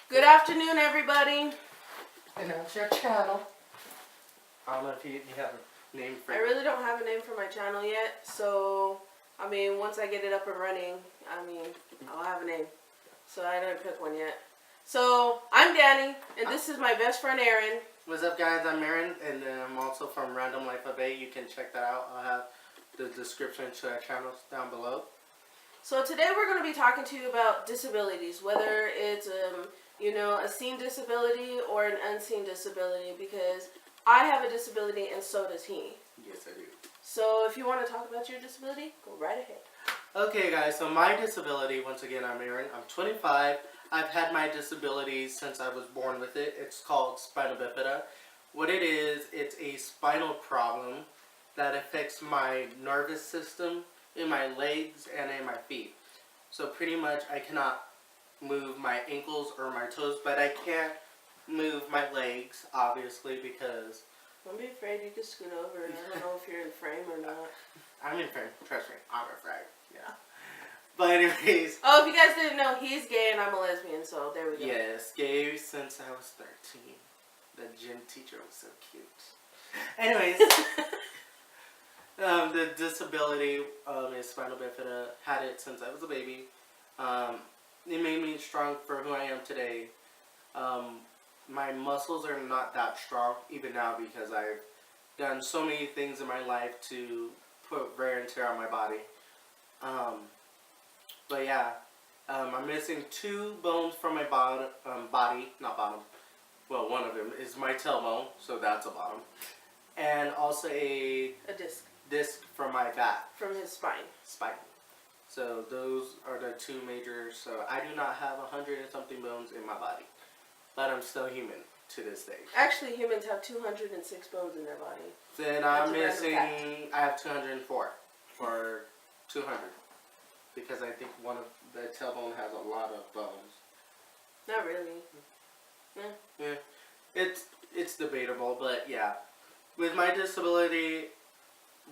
Good afternoon, everybody. And that's your channel. I don't know if you have a name for it. I really don't have a name for my channel yet, so I mean, once I get it up and running, I'll have a name. So I didn't pick one yet. So I'm Danny, and this is my best friend Aaron. What's up, guys? I'm Aaron, and I'm also from Random Life of A. You can check that out. I'll have the description to our channels down below. So today we're going to be talking to you about disabilities, whether it's a seen disability or an unseen disability, because I have a disability and so does he. Yes, I do. So if you want to talk about your disability, go right ahead. Okay, guys, so my disability, once again, I'm Aaron. I'm 25. I've had my disability since I was born with it. It's called spina bifida. What it is, it's a spinal problem that affects my nervous system in my legs and in my feet. So pretty much I cannot move my ankles or my toes, but I can't move my legs, obviously, because... Don't be afraid, you can scoot over. I don't know if you're in frame or not. I'm in frame, trust me, I'm in frame, yeah. But anyways... Oh, if you guys didn't know, he's gay and I'm a lesbian, so there we go. Yes, gay since I was 13. The gym teacher was so cute. Anyways... the disability is spinal bifida. Had it since I was a baby. It made me strong for who I am today. My muscles are not that strong even now because I've done so many things in my life to put wear and tear on my body. But yeah, I'm missing 2 bones from my body, not bottom. Well, one of them is my tailbone, so that's a bottom, and also a disc from my back. From his spine. So those are the 2 major. So I do not have 100 and something bones in my body, but I'm still human to this day. Actually, humans have 206 bones in their body. Then I'm missing. I have 204 or 200 because I think one of the tailbone has a lot of bones. Not really. Yeah. It's debatable, but yeah. With my disability,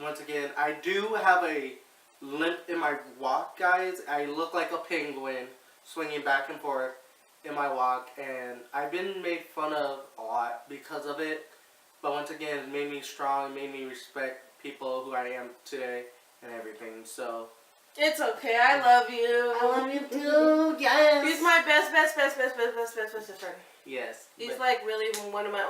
once again, I do have a limp in my walk, guys. I look like a penguin swinging back and forth in my walk, and I've been made fun of a lot because of it. But once again, it made me strong, made me respect people who I am today and everything. So it's okay. I love you. I love you too. Yes. He's my best friend. Yes. He's like really one of my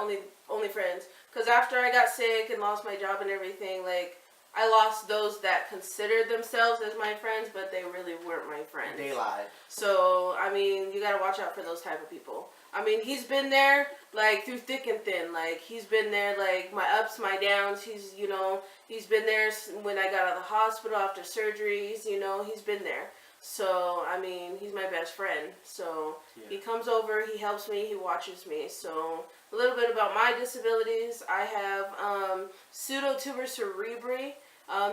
only friends. Because after I got sick and lost my job and everything, like, I lost those that considered themselves as my friends, but they really weren't my friends. They lied. So, I mean, you gotta watch out for those type of people. I mean, he's been there, like, through thick and thin. Like, he's been there, like, my ups, my downs. He's been there when I got out of the hospital after surgeries, he's been there. So, I mean, he's my best friend. So, yeah. He comes over, he helps me, he watches me. So, a little bit about my disabilities. I have pseudotuber cerebri.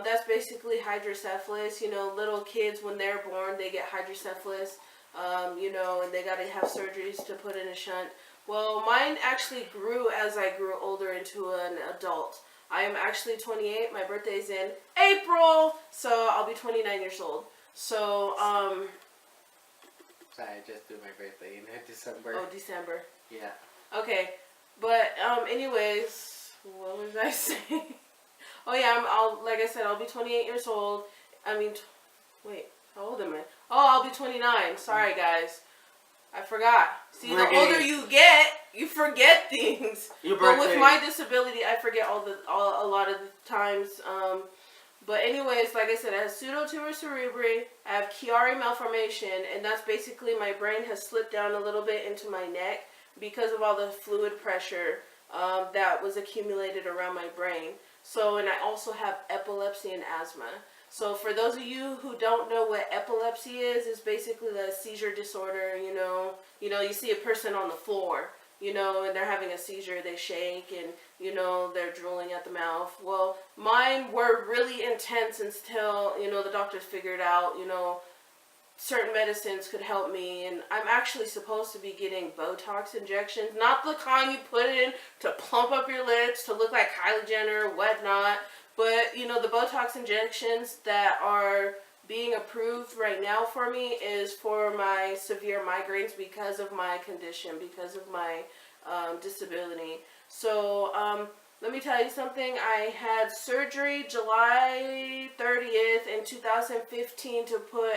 That's basically hydrocephalus. Little kids, when they're born, they get hydrocephalus, and they got to have surgeries to put in a shunt. Well, mine actually grew as I grew older into an adult. I am actually 28. My birthday's in April, so I'll be 29 years old. So, Sorry, I just did my birthday in December. Oh, December. Yeah. Okay. But, anyways, what was I saying? Oh, yeah, like I said, I'll be 28 years old. Wait, how old am I? Oh, I'll be 29. Sorry, guys. I forgot. See, the older you get, you forget things. But with my disability, I forget a lot of the times. But anyways, like I said, I have pseudotuber cerebri. I have Chiari malformation, and that's basically my brain has slipped down a little bit into my neck because of all the fluid pressure that was accumulated around my brain. So, and I also have epilepsy and asthma. So for those of you who don't know what epilepsy is, it's basically the seizure disorder. You see a person on the floor, and they're having a seizure, they shake, and, they're drooling at the mouth. Well, mine were really intense until, the doctors figured out, certain medicines could help me, and I'm actually supposed to be getting Botox injections, not the kind you put in to plump up your lips to look like Kylie Jenner or whatnot, but, the Botox injections that are being approved right now for me is for my severe migraines because of my condition, because of my disability. So let me tell you something. I had surgery July 30th in 2015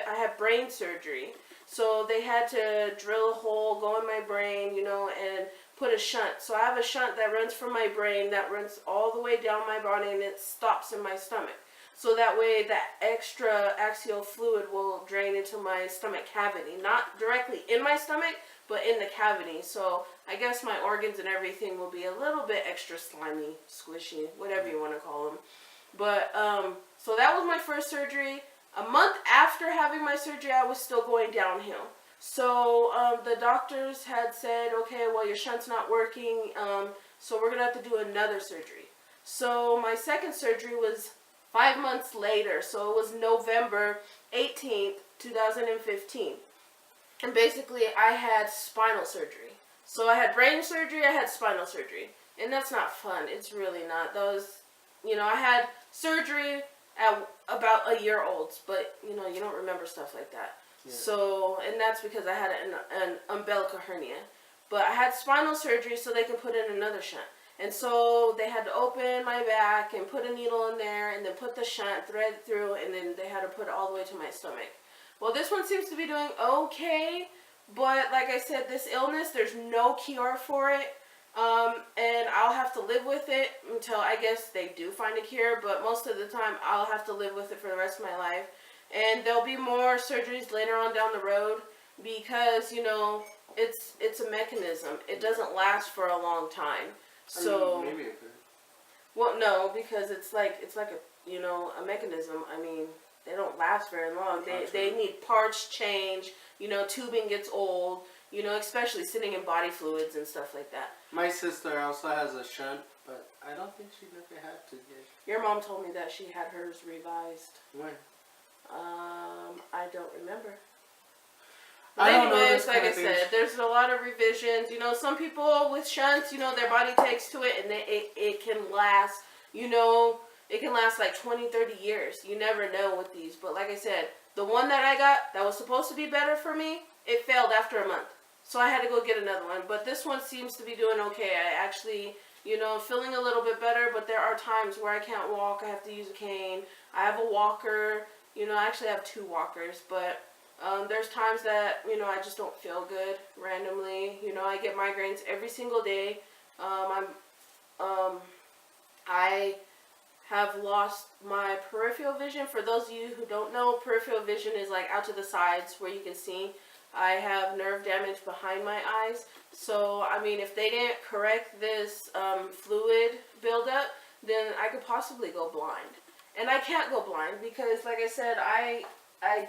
I had brain surgery. So they had to drill a hole, go in my brain, and put a shunt. So I have a shunt that runs from my brain, that runs all the way down my body, and it stops in my stomach. So that way that extra axial fluid will drain into my stomach cavity. Not directly in my stomach, but in the cavity. So I guess my organs and everything will be a little bit extra slimy, squishy, whatever you want to call them. But, so that was my first surgery. A month after having my surgery, I was still going downhill. So the doctors had said, okay, well, your shunt's not working, so we're going to have to do another surgery. So my second surgery was 5 months later, so it was November 18th, 2015. And basically, I had spinal surgery. So I had brain surgery, I had spinal surgery. And that's not fun. It's really not. I had surgery at about a year old, but, you don't remember stuff like that. Yeah. So, and that's because I had an umbilical hernia. But I had spinal surgery so they could put in another shunt. And so they had to open my back and put a needle in there and then put the shunt, thread it through, and then they had to put it all the way to my stomach. Well, this one seems to be doing okay, but like I said, this illness, there's no cure for it. And I'll have to live with it until I guess they do find a cure, but most of the time I'll have to live with it for the rest of my life. And there'll be more surgeries later on down the road because, it's a mechanism. It doesn't last for a long time. So maybe it could. Well, no, because it's like a mechanism. I mean, they don't last very long. They need parts change. Tubing gets old. Especially sitting in body fluids and stuff like that. My sister also has a shunt, but I don't think she never had to get. Your mom told me that she had hers revised. When? I don't remember. But anyways, like I said, there's a lot of revisions. Some people with shunts, their body takes to it and it can last, it can last like 20, 30 years. You never know with these. But like I said, the one that I got that was supposed to be better for me, it failed after a month. So I had to go get another one. But this one seems to be doing okay. I actually, feeling a little bit better, but there are times where I can't walk. I have to use a cane. I have a walker. I actually have 2 walkers, but there's times that, I just don't feel good randomly. I get migraines every single day. I have lost my peripheral vision. For those of you who don't know, peripheral vision is like out to the sides where you can see. I have nerve damage behind my eyes. So, I mean, if they didn't correct this fluid buildup, then I could possibly go blind. And I can't go blind because, like I said, I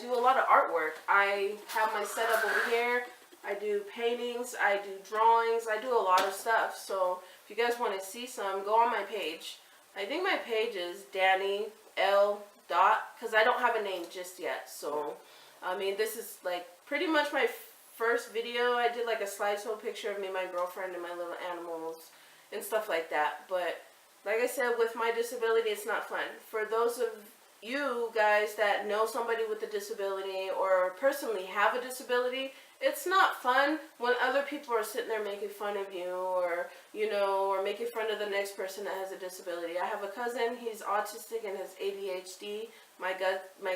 do a lot of artwork. I have my setup over here. I do paintings. I do drawings. I do a lot of stuff. So if you guys want to see some, go on my page. I think my page is Danni L. because I don't have a name just yet. So, I mean, this is like pretty much my first video. I did like a slideshow picture of me, my girlfriend, and my little animals and stuff like that. But like I said, with my disability, it's not fun. For those of you guys that know somebody with a disability or personally have a disability, it's not fun when other people are sitting there making fun of you or, or making fun of the next person that has a disability. I have a cousin, he's autistic and has ADHD. My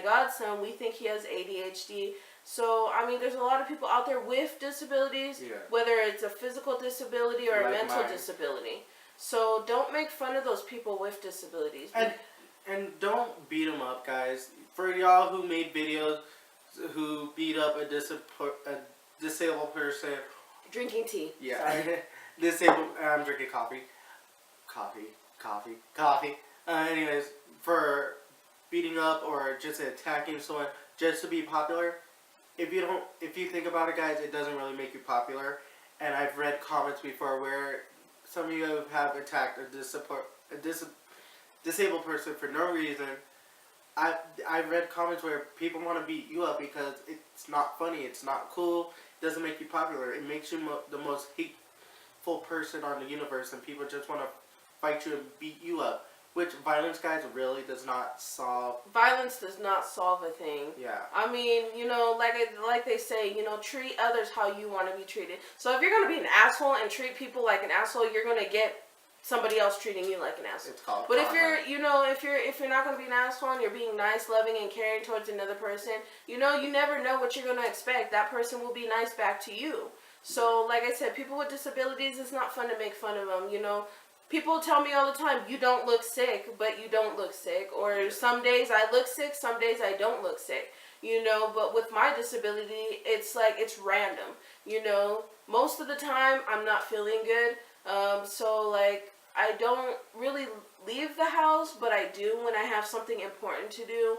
godson, we think he has ADHD. So, I mean, there's a lot of people out there with disabilities, whether it's a physical disability or a mental disability. So, don't make fun of those people with disabilities. And don't beat them up, guys. For y'all who made videos who beat up a disabled person. Drinking tea. Yeah. Disabled. I'm drinking coffee. Coffee. Anyways, for beating up or just attacking someone just to be popular, if you think about it, guys, it doesn't really make you popular. And I've read comments before where some of you have attacked a disabled person for no reason. I've read comments where people want to beat you up because it's not funny, it's not cool, it doesn't make you popular. It makes you the most hateful person on the universe, and people just want to fight you and beat you up. which violence, guys, really does not solve. Violence does not solve a thing. Yeah. I mean, you know, like they say, you know, treat others how you want to be treated. So if you're gonna be an asshole and treat people like an asshole, you're gonna get somebody else treating you like an asshole. It's called But karma. if you're, you know, if you're not gonna be an asshole and you're being nice, loving, and caring towards another person, you know, you never know what you're gonna expect. That person will be nice back to you. So, like I said, people with disabilities, it's not fun to make fun of them. You know, people tell me all the time, you don't look sick, but you don't look sick. Or some days I look sick, some days I don't look sick. You know, but with my disability, it's like, it's random. You know, most of the time I'm not feeling good. So, like, I don't really leave the house, but I do when I have something important to do.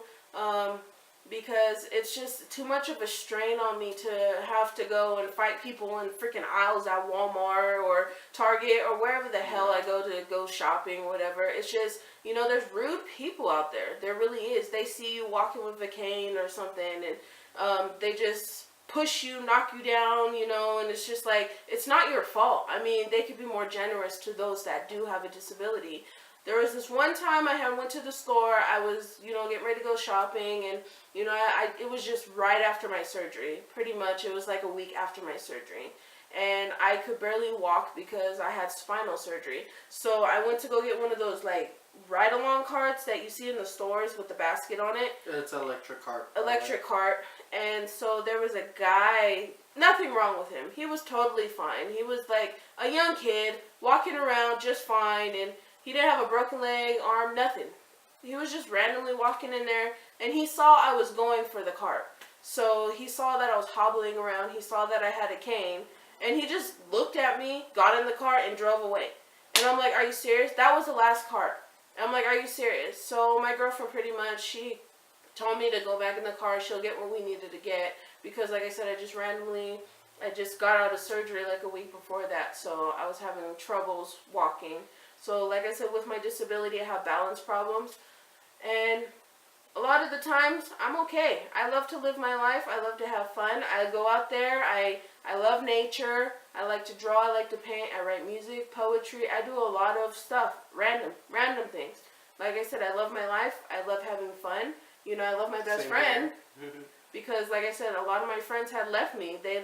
Because it's just too much of a strain on me to have to go and fight people in freaking aisles at Walmart or Target or wherever the hell I go shopping or whatever. It's just, you know, there's rude people out there. There really is. They see you walking with a cane or something, and they just push you, knock you down, you know, and it's just like, it's not your fault. I mean, they could be more generous to those that do have a disability. There was this one time I went to the store. I was, you know, getting ready to go shopping, and, you know, it was just right after my surgery. Pretty much, it was like a week after my surgery. And I could barely walk because I had spinal surgery. So I went to go get one of those, like, ride-along carts that you see in the stores with the basket on it. It's an electric cart. Electric cart. And so there was a guy, nothing wrong with him. He was totally fine. He was like a young kid walking around just fine, and he didn't have a broken leg, arm, nothing. He was just randomly walking in there, and he saw I was going for the cart. So he saw that I was hobbling around. He saw that I had a cane, and he just looked at me, got in the cart, and drove away. And I'm like, are you serious? That was the last cart. And I'm like, are you serious? So my girlfriend pretty much, she told me to go back in the car. She'll get what we needed to get. Because like I said, I just got out of surgery like a week before that. So I was having troubles walking. So like I said, with my disability, I have balance problems. And a lot of the times, I'm okay. I love to live my life. I love to have fun. I go out there. I love nature. I like to draw. I like to paint. I write music, poetry. I do a lot of stuff. Random things. Like I said, I love my life. I love having fun. You know, I love my best friend. Because like I said, a lot of my friends had left me. They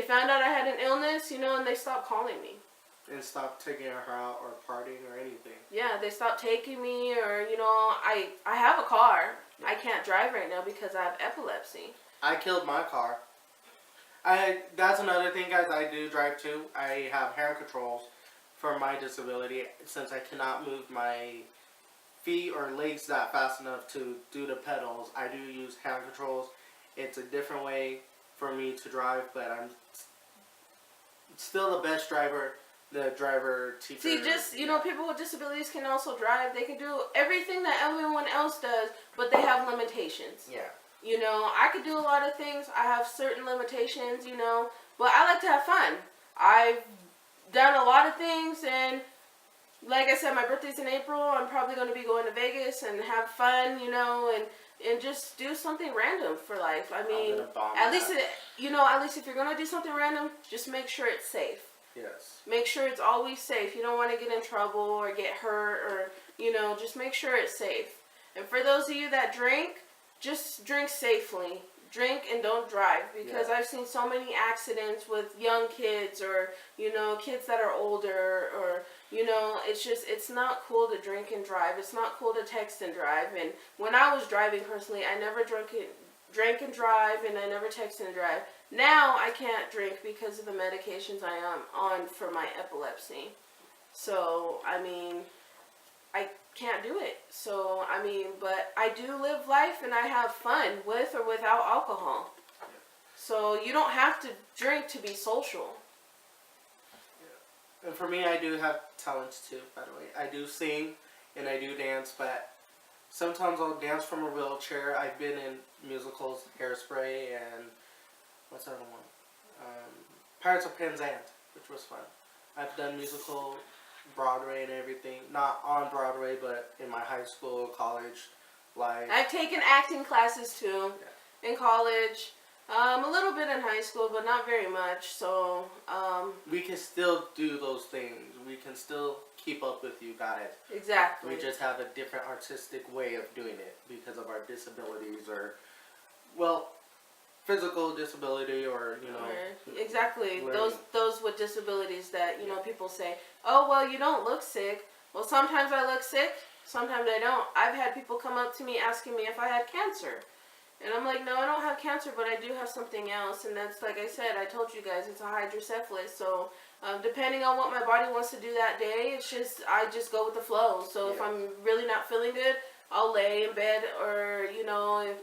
found out I had an illness, you know, and they stopped calling me. And stopped taking her out or partying or anything. Yeah, they stopped taking me, or, you know, I have a car. I can't drive right now because I have epilepsy. I killed my car. That's another thing, guys. I do drive too. I have hand controls for my disability since I cannot move my feet or legs that fast enough to do the pedals. I do use hand controls. It's a different way for me to drive, but I'm still the best driver. The driver, teacher. See, just, you know, people with disabilities can also drive. They can do everything that everyone else does, but they have limitations. Yeah. You know, I could do a lot of things. I have certain limitations, you know, but I like to have fun. I've done a lot of things, and like I said, my birthday's in April. I'm probably going to be going to Vegas and have fun, you know, and just do something random for life. I mean, at least if you're going to do something random, just make sure it's safe. Yes. Make sure it's always safe. You don't want to get in trouble or get hurt, or, you know, just make sure it's safe. And for those of you that drink, just drink safely. Drink and don't drive, because I've seen so many accidents with young kids, or, you know, kids that are older, or, you know, it's not cool to drink and drive. It's not cool to text and drive. And when I was driving personally, I never drank and drive, and I never texted and drive. Now I can't drink because of the medications I am on for my epilepsy. So, I mean, I can't do it. So, I mean, but I do live life and I have fun with or without alcohol. So, you don't have to drink to be social. Yeah. And for me, I do have talents too, by the way. I do sing and I do dance, but sometimes I'll dance from a wheelchair. I've been in musicals, Hairspray, and what's the other one? Pirates of Penzance, which was fun. I've done musical, Broadway and everything. Not on Broadway, but in my high school, college life. I've taken acting classes too in college. A little bit in high school, but not very much. So, We can still do those things. We can still keep up with you guys. exactly. We just have a different artistic way of doing it because of our disabilities or, well, physical disability or, you know. Exactly. Learning. Those with disabilities that, you know, people say, oh, well, you don't look sick. Well, sometimes I look sick. Sometimes I don't. I've had people come up to me asking me if I had cancer. And I'm like, no, I don't have cancer, but I do have something else. And that's, like I said, I told you guys, it's a hydrocephalus. So depending on what my body wants to do that day, I just go with the flow. So if I'm really not feeling good, I'll lay in bed or, you know,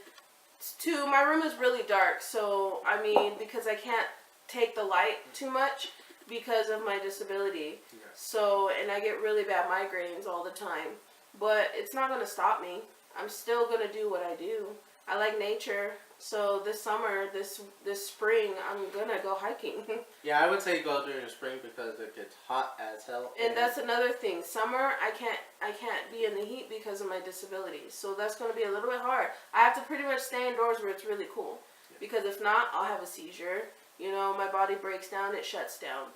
my room is really dark. So, I mean, because I can't take the light too much because of my disability. Yeah. So, and I get really bad migraines all the time. But it's not going to stop me. I'm still going to do what I do. I like nature, so this summer, this spring, I'm gonna go hiking. Yeah, I would say go during the spring because it gets hot as hell. And that's another thing. Summer, I can't be in the heat because of my disability, so that's gonna be a little bit hard. I have to pretty much stay indoors where it's really cool, because if not, I'll have a seizure. You know, my body breaks down, it shuts down.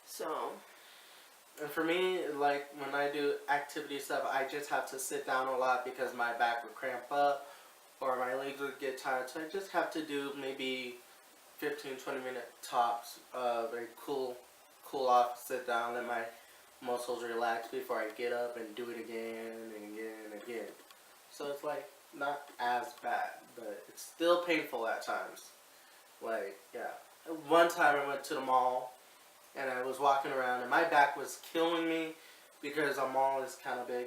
So. And for me, like when I do activity stuff, I just have to sit down a lot because my back would cramp up. Or my legs would get tired, so I just have to do maybe 15-20 minute tops of a cool off, sit down, let my muscles relax before I get up and do it again and again and again. So it's like not as bad, but it's still painful at times. Like, yeah. One time I went to the mall and I was walking around and my back was killing me because our mall is kind of big.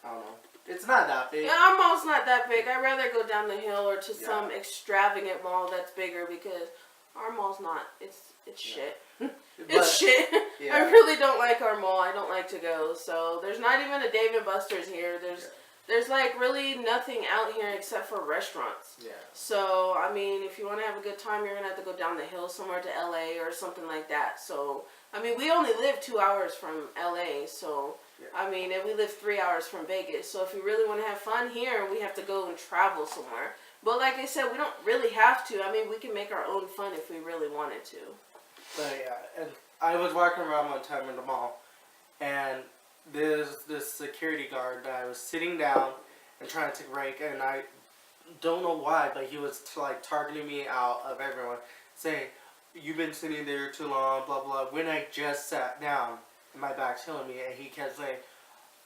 I don't know. It's not that big. Yeah, our mall's not that big. I'd rather go down the hill or to some extravagant mall that's bigger because our mall's not. It's shit. It's shit. Yeah. I really don't like our mall. I don't like to go. So there's not even a Dave & Buster's here. There's like really nothing out here except for restaurants. Yeah. So, I mean, if you want to have a good time, you're going to have to go down the hill somewhere to LA or something like that. So, I mean, we only live 2 hours from LA. So, I mean, and we live 3 hours from Vegas. So, if you really want to have fun here, we have to go and travel somewhere. But like I said, we don't really have to. I mean, we can make our own fun if we really wanted to. But yeah, and I was walking around one time in the mall, and there's this security guard that I was sitting down and trying to take a break, and I don't know why, but he was like targeting me out of everyone, saying, "You've been sitting there too long, blah blah." When I just sat down, and my back's killing me, and he kept saying,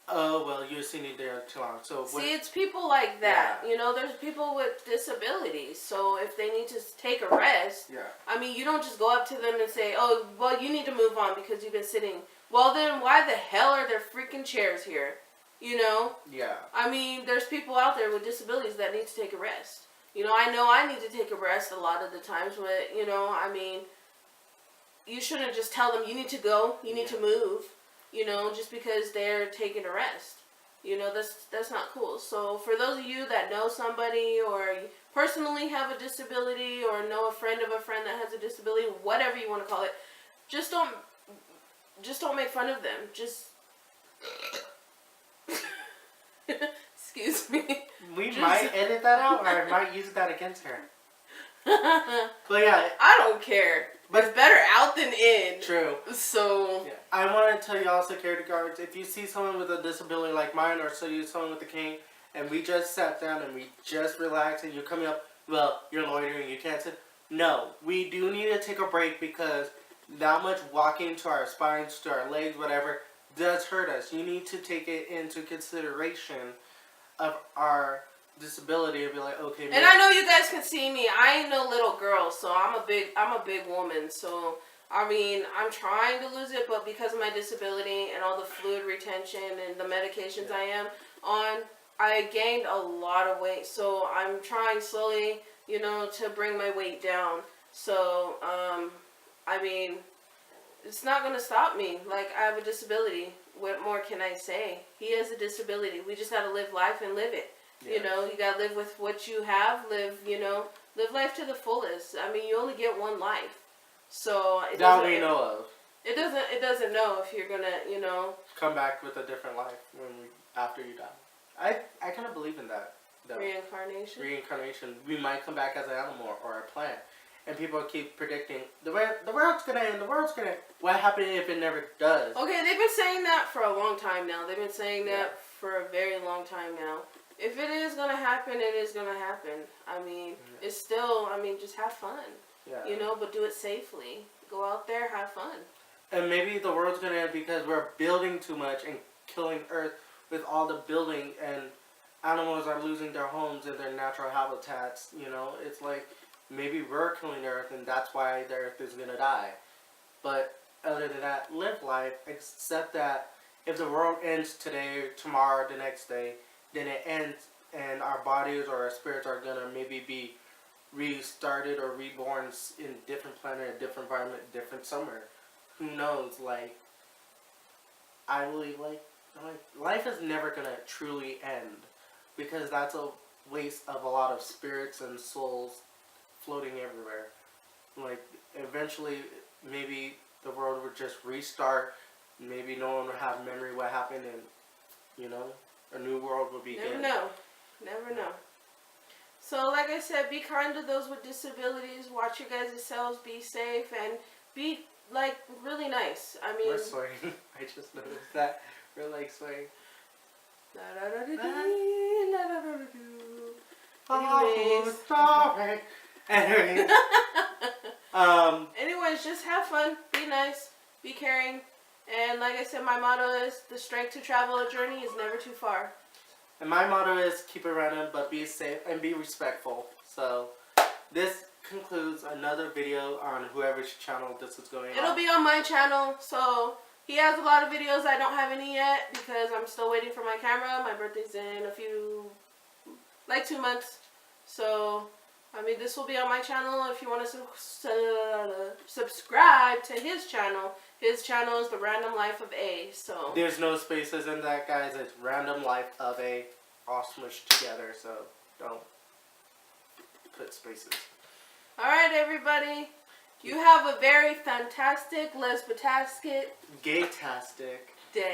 "Oh well, you're sitting there too long." So see, it's people like that. Yeah. You know, there's people with disabilities. So if they need to take a rest, I mean, you don't just go up to them and say, "Oh, well, you need to move on because you've been sitting." Well, then why the hell are there freaking chairs here? You know? Yeah. I mean, there's people out there with disabilities that need to take a rest. You know I need to take a rest a lot of the times, but, you know, I mean, you shouldn't just tell them you need to go, you need to move, you know, just because they're taking a rest. You know, that's not cool. So for those of you that know somebody or personally have a disability or know a friend of a friend that has a disability, whatever you want to call it, just don't make fun of them. Just excuse me. We might edit that out, or I might use that against her. But yeah, I don't care. But it's better out than in. True. So I want to tell y'all, security guards, if you see someone with a disability like mine, or someone with a cane, and we just sat down and we just relaxed, and you're coming up, well, you're loitering, you can't sit. No, we do need to take a break because that much walking to our spines, to our legs, whatever, does hurt us. You need to take it into consideration of our disability and be like, okay. And I know you guys can see me. I ain't no little girl, so I'm a big woman. So I mean, I'm trying to lose it, but because of my disability and all the fluid retention and the medications I am on, I gained a lot of weight. So I'm trying slowly, you know, to bring my weight down. So I mean, it's not going to stop me. Like, I have a disability. What more can I say? He has a disability. We just got to live life and live it. Yeah. You know, you got to live with what you have. Live life to the fullest. I mean, you only get one life. So it that we know of. It doesn't know if you're going to, you know. Come back with a different life after you die. I kind of believe in that. Though. Reincarnation? Reincarnation. We might come back as an animal or a plant. and people keep predicting the world's gonna end. The world's gonna end. What happens if it never does? Okay, they've been saying that for a long time now. They've been saying that for a very long time now. If it is gonna happen, it is gonna happen. I mean, it's still. I mean, just have fun. Yeah. You know, but do it safely. Go out there, have fun. And maybe the world's gonna end because we're building too much and killing Earth with all the building, and animals are losing their homes and their natural habitats. You know, it's like maybe we're killing the Earth, and that's why the Earth is gonna die. But other than that, live life. Accept that if the world ends today, tomorrow, the next day, then it ends, and our bodies or our spirits are gonna maybe be restarted or reborn in a different planet, a different environment, different somewhere. Who knows? Like, I believe like life is never gonna truly end, because that's a waste of a lot of spirits and souls floating everywhere. Like, eventually, maybe the world would just restart. Maybe no one would have memory what happened, and you know, a new world would begin. Never know. Never know. So, like I said, be kind to those with disabilities. Watch your guys' selves. Be safe and be like really nice. I mean, we're swaying. I just noticed that we're like swaying. Anyways. Anyways, just have fun. Be nice. Be caring. And like I said, my motto is the strength to travel a journey is never too far. And my motto is keep it random, but be safe and be respectful. So, this concludes another video on whoever's channel this is going on. It'll be on my channel, so he has a lot of videos. I don't have any yet because I'm still waiting for my camera. My birthday's in like 2 months. So, I mean, this will be on my channel if you want to subscribe to his channel. His channel is The Random Life of A, so... There's no spaces in that, guys. It's Random Life of A, all smushed together, so don't put spaces. Alright, everybody. You have a very fantastic, lesbitastic... Gay-tastic day.